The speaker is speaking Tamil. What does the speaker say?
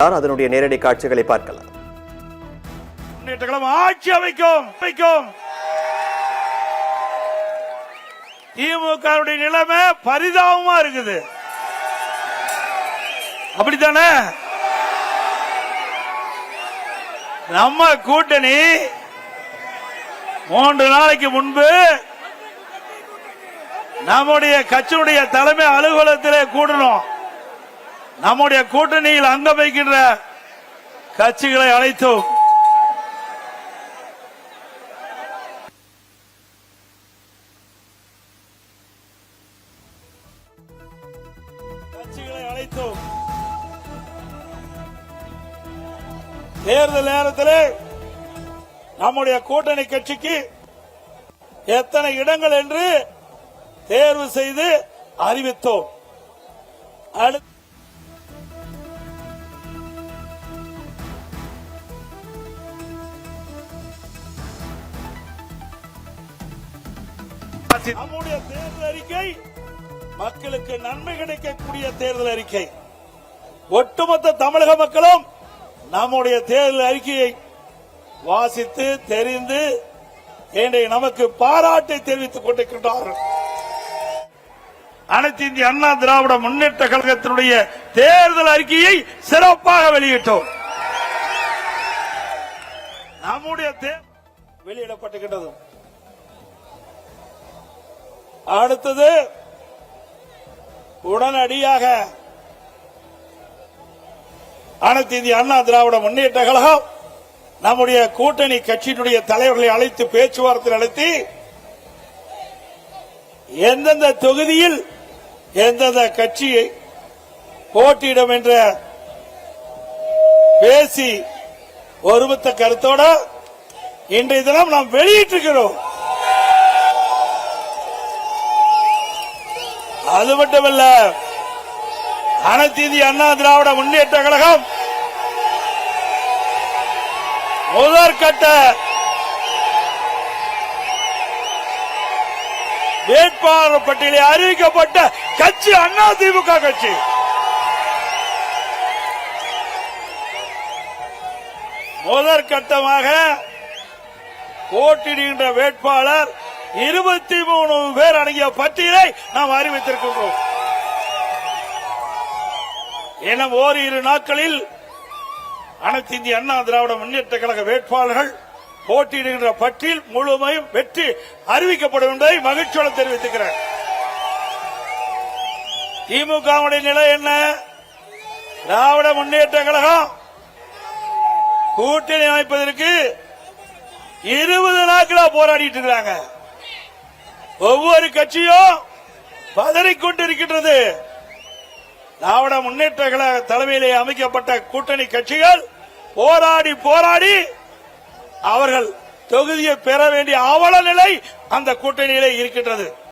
அதனுடைய நேரடி காட்சிகளை பார்க்கலாம். ஆட்சி அமைக்கும் திமுக நிலைமை பரிதாபமா இருக்குது. அப்படித்தானே? நம்ம கூட்டணி 3 நாளைக்கு முன்பு நம்முடைய கட்சியுடைய தலைமை அலுவலகத்திலே கூடணும். நம்முடைய கூட்டணியில் அங்கம் வைக்கின்ற கட்சிகளை அழைத்தோம். தேர்தல் நேரத்தில் நம்முடைய கூட்டணி கட்சிக்கு எத்தனை இடங்கள் என்று தேர்வு செய்து அறிவித்தோம். நம்முடைய தேர்தல் அறிக்கை மக்களுக்கு நன்மை கிடைக்கக்கூடிய தேர்தல் அறிக்கை. ஒட்டுமொத்த தமிழக மக்களும் நம்முடைய தேர்தல் அறிக்கையை வாசித்து தெரிந்து நமக்கு பாராட்டை தெரிவித்துக் கொண்டிருக்கின்றார்கள். அனைத்து இந்திய அண்ணா திராவிட முன்னேற்ற கழகத்தினுடைய தேர்தல் அறிக்கையை சிறப்பாக வெளியிட்டோம். நம்முடைய வெளியிடப்பட்டிருக்கின்றது. அடுத்தது உடனடியாக அனைத்து இந்திய அண்ணா திராவிட முன்னேற்ற கழகம் நம்முடைய கூட்டணி கட்சியினுடைய தலைவர்களை அழைத்து பேச்சுவார்த்தை நடத்தி எந்தெந்த தொகுதியில் எந்தெந்த கட்சியை போட்டியிடும் என்ற பேசி ஒருமித்த கருத்தோட இன்றைய தினம் நாம் வெளியிட்டிருக்கிறோம். அது மட்டுமல்ல, அனைத்து இந்திய அண்ணா திராவிட முன்னேற்ற கழகம் முதற்கட்ட வேட்பாளர் பட்டியலில் அறிவிக்கப்பட்ட கட்சி அண்ணா திமுக கட்சி. முதற்கட்டமாக போட்டியிடுகின்ற வேட்பாளர் 23 பேர் அடங்கிய பட்டியலை நாம் அறிவித்திருக்கின்றோம். என ஓரிரு நாட்களில் அனைத்து இந்திய அண்ணா திராவிட முன்னேற்ற கழக வேட்பாளர்கள் போட்டியிடுகின்ற பட்டியல் முழுமையும் வெற்றி அறிவிக்கப்படும் என்பதை மகிழ்ச்சியோடு தெரிவித்துக்கிறேன். திமுகவுடைய நிலை என்ன? திராவிட முன்னேற்ற கழகம் கூட்டணி அமைப்பதற்கு 20 நாட்களா போராடிட்டு இருக்கிறாங்க. ஒவ்வொரு கட்சியும் பதறிக்கொண்டிருக்கின்றது. திராவிட முன்னேற்ற கழக தலைமையிலே அமைக்கப்பட்ட கூட்டணி கட்சிகள் போராடி அவர்கள் தொகுதியை பெற வேண்டிய அவல நிலை அந்த கூட்டணியிலே இருக்கின்றது.